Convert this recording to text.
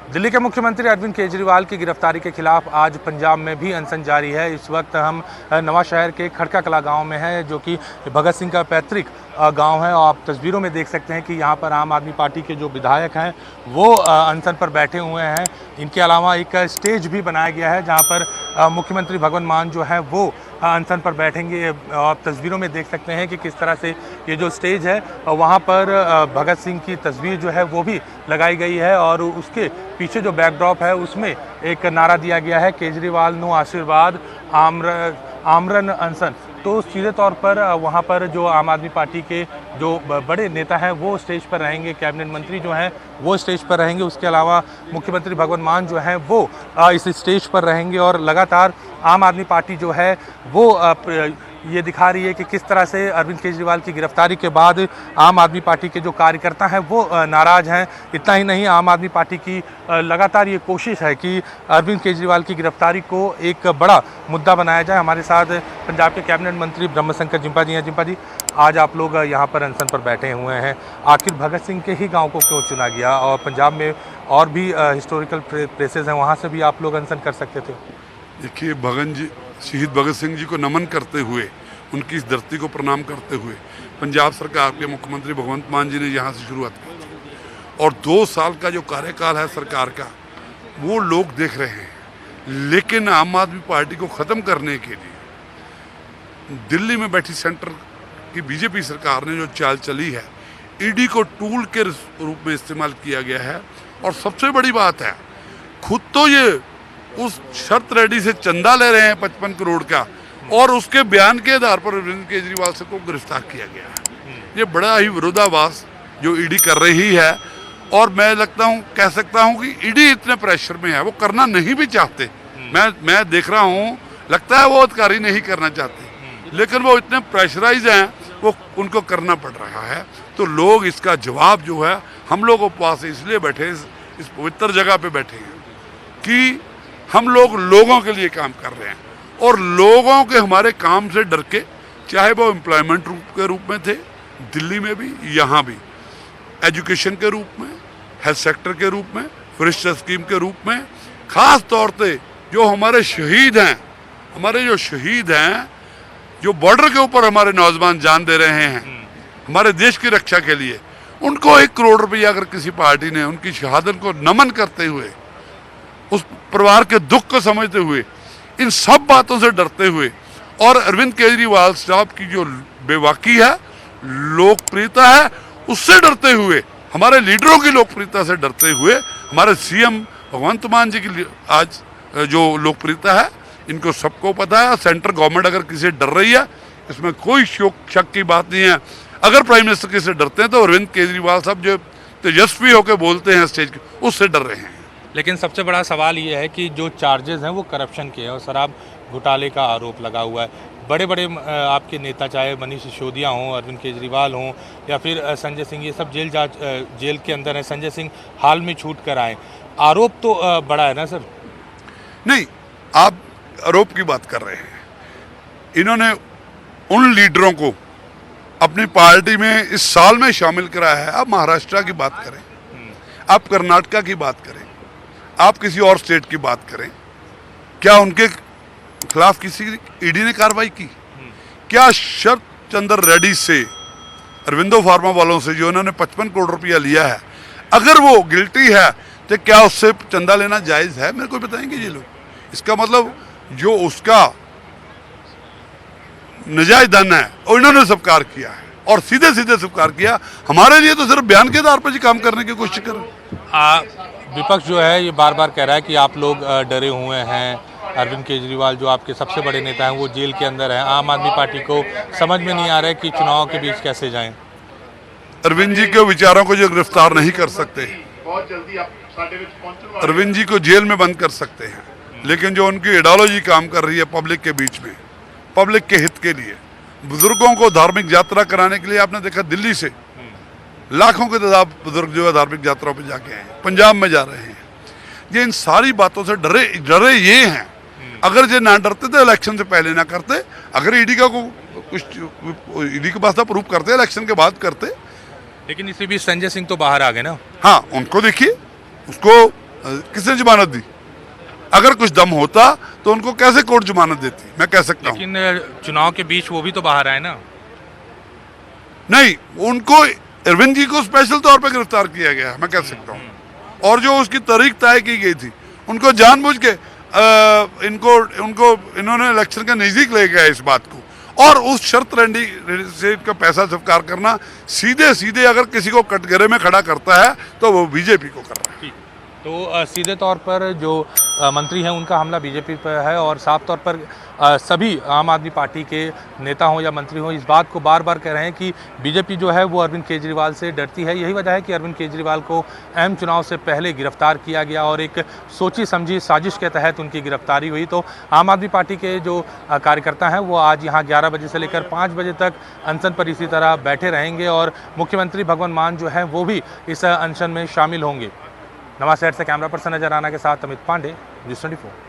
दिल्ली के मुख्यमंत्री अरविंद केजरीवाल की गिरफ्तारी के खिलाफ आज पंजाब में भी अनशन जारी है। इस वक्त हम नवा शहर के खड़का कला गांव में हैं, जो कि भगत सिंह का पैतृक गांव है। और आप तस्वीरों में देख सकते हैं कि यहां पर आम आदमी पार्टी के जो विधायक हैं वो अनशन पर बैठे हुए हैं। इनके अलावा एक स्टेज भी बनाया गया है जहां पर मुख्यमंत्री भगवंत मान जो है वो अनशन पर बैठेंगे। आप तस्वीरों में देख सकते हैं कि किस तरह से ये जो स्टेज है वहाँ पर भगत सिंह की तस्वीर जो है वो भी लगाई गई है, और उसके पीछे जो बैकड्रॉप है उसमें एक नारा दिया गया है, केजरीवाल नो आशीर्वाद आमरण अनशन। तो सीधे तौर पर वहाँ पर जो आम आदमी पार्टी के जो बड़े नेता हैं वो स्टेज पर रहेंगे, कैबिनेट मंत्री जो हैं वो स्टेज पर रहेंगे। उसके अलावा मुख्यमंत्री भगवंत मान जो हैं वो इस स्टेज पर रहेंगे। और लगातार आम आदमी पार्टी जो है वो ये दिखा रही है कि किस तरह से अरविंद केजरीवाल की गिरफ्तारी के बाद आम आदमी पार्टी के जो कार्यकर्ता हैं वो नाराज़ हैं। इतना ही नहीं, आम आदमी पार्टी की लगातार ये कोशिश है कि अरविंद केजरीवाल की गिरफ्तारी को एक बड़ा मुद्दा बनाया जाए। हमारे साथ पंजाब के कैबिनेट मंत्री ब्रह्मशंकर जिम्पा जी हैं। जिम्पा जी, आज आप लोग यहाँ पर अनशन पर बैठे हुए हैं, आखिर भगत सिंह के ही गाँव को क्यों चुना गया? और पंजाब में और भी हिस्टोरिकल प्लेसेस हैं, वहाँ से भी आप लोग अनशन कर सकते थे। देखिए, शहीद भगत सिंह जी को नमन करते हुए, उनकी इस धरती को प्रणाम करते हुए पंजाब सरकार के मुख्यमंत्री भगवंत मान जी ने यहाँ से शुरुआत की थी। और 2 साल का जो कार्यकाल है सरकार का वो लोग देख रहे हैं। लेकिन आम आदमी पार्टी को ख़त्म करने के लिए दिल्ली में बैठी सेंटर की बीजेपी सरकार ने जो चाल चली है, ईडी को टूल के रूप में इस्तेमाल किया गया है। और सबसे बड़ी बात है, खुद तो ये उस शर्त रेड्डी से चंदा ले रहे हैं 55 करोड़ का, और उसके बयान के आधार पर अरविंद केजरीवाल से को गिरफ्तार किया गया है। ये बड़ा ही विरोधाभास जो ईडी कर रही है। और मैं कह सकता हूँ कि ईडी इतने प्रेशर में है, वो करना नहीं भी चाहते। मैं देख रहा हूँ, लगता है वो अधिकारी नहीं करना चाहते, लेकिन वो इतने प्रेशराइज हैं, वो उनको करना पड़ रहा है। तो लोग इसका जवाब जो है, हम लोगों के पास इसलिए बैठे, इस पवित्र जगह पे बैठे हैं कि हम लोग लोगों के लिए काम कर रहे हैं। और लोगों के हमारे काम से डर के, चाहे वो एम्प्लॉयमेंट के रूप में थे दिल्ली में भी, यहाँ भी, एजुकेशन के रूप में, हेल्थ सेक्टर के रूप में, वरिष्ठ स्कीम के रूप में, खास तौर पे जो हमारे शहीद हैं, जो बॉर्डर के ऊपर हमारे नौजवान जान दे रहे हैं हमारे देश की रक्षा के लिए, उनको 1 करोड़ रुपया अगर किसी पार्टी ने उनकी शहादत को नमन करते हुए, उस परिवार के दुख को समझते हुए, इन सब बातों से डरते हुए, और अरविंद केजरीवाल साहब की जो बेबाकी है, लोकप्रियता है, उससे डरते हुए, हमारे लीडरों की लोकप्रियता से डरते हुए, हमारे सीएम भगवंत मान जी की आज जो लोकप्रियता है, इनको सबको पता है। सेंट्रल गवर्नमेंट अगर किसी डर रही है, इसमें कोई शक की बात नहीं है। अगर प्राइम मिनिस्टर किसी डरते हैं तो अरविंद केजरीवाल साहब जो तेजस्वी होकर बोलते हैं स्टेज के, उससे डर रहे हैं। लेकिन सबसे बड़ा सवाल ये है कि जो चार्जेस हैं वो करप्शन के हैं और शराब घोटाले का आरोप लगा हुआ है। बड़े बड़े आपके नेता, चाहे मनीष सिसोदिया हों, अरविंद केजरीवाल हों, या फिर संजय सिंह, ये सब जेल के अंदर हैं। संजय सिंह हाल में छूट कर आए। आरोप तो बड़ा है ना सर? नहीं, आप आरोप की बात कर रहे हैं। इन्होंने उन लीडरों को अपनी पार्टी में इस साल में शामिल कराया है। आप महाराष्ट्र की बात करें, आप कर्नाटका की बात करें, आप किसी और स्टेट की बात करें, क्या उनके खिलाफ किसी ईडी ने कार्रवाई की? क्या शरद चंद्र रेड्डी से, अरविंदो फार्मा वालों से जो उन्होंने 55 करोड़ रुपया लिया है, अगर वो गिल्टी है तो क्या उससे चंदा लेना जायज़ है? मेरे को बताएंगे ये लोग। इसका मतलब जो उसका नजायज धन है और इन्होंने स्वीकार किया है, और सीधे सीधे स्वीकार किया। हमारे लिए तो सिर्फ बयान के आधार पर ही काम करने की कोशिश कर रहे हैं। विपक्ष जो है ये बार बार कह रहा है कि आप लोग डरे हुए हैं। अरविंद केजरीवाल जो आपके सबसे बड़े नेता हैं वो जेल के अंदर हैं। आम आदमी पार्टी को समझ में नहीं आ रहा है कि चुनाव के बीच कैसे जाएं। अरविंद जी के विचारों को जो गिरफ्तार नहीं कर सकते, अरविंद जी को जेल में बंद कर सकते हैं, लेकिन जो उनकी आइडियोलॉजी काम कर रही है पब्लिक के बीच में, पब्लिक के हित के लिए, बुजुर्गों को धार्मिक यात्रा कराने के लिए, आपने देखा दिल्ली से लाखों के तादाद बुजुर्ग जो है धार्मिक यात्राओं पे जाके आए हैं, पंजाब में जा रहे हैं। ये इन सारी बातों से डरे ये हैं। अगर ये ना डरते तो इलेक्शन से पहले ना करते। अगर ईडी का कुछ ईडी के पास था प्रूफ करते, इलेक्शन के बाद करते। लेकिन इसी बीच संजय सिंह तो बाहर आ गए ना। हाँ, उनको देखिए, उसको किसने जमानत दी? अगर कुछ दम होता तो उनको कैसे कोर्ट जमानत देती, मैं कह सकता हूँ। लेकिन चुनाव के बीच वो भी तो बाहर आए ना। नहीं, उनको अरविंद जी को स्पेशल तौर पे गिरफ्तार किया गया, मैं कह सकता हूँ। और जो उसकी तारीख तय की गई थी, उनको जानबूझ के इन्होंने इलेक्शन के नजदीक ले गया इस बात को, और उस शर्त रंडी से इनका पैसा स्वीकार करना सीधे सीधे अगर किसी को कटघरे में खड़ा करता है तो वो बीजेपी को कर रहा है। तो सीधे तौर पर जो मंत्री हैं उनका हमला बीजेपी पर है, और साफ तौर पर सभी आम आदमी पार्टी के नेता हों या मंत्री हों इस बात को बार बार कह रहे हैं कि बीजेपी जो है वो अरविंद केजरीवाल से डरती है। यही वजह है कि अरविंद केजरीवाल को अहम चुनाव से पहले गिरफ्तार किया गया और एक सोची समझी साजिश के तहत उनकी गिरफ्तारी हुई। तो आम आदमी पार्टी के जो कार्यकर्ता हैं वो आज यहाँ 11 बजे से लेकर 5 बजे तक अनशन पर इसी तरह बैठे रहेंगे, और मुख्यमंत्री भगवंत मान जो है वो भी इस अनशन में शामिल होंगे। नवाशहर से कैमरा पर्सन नजर आना के साथ अमित पांडे, न्यूज़ 24।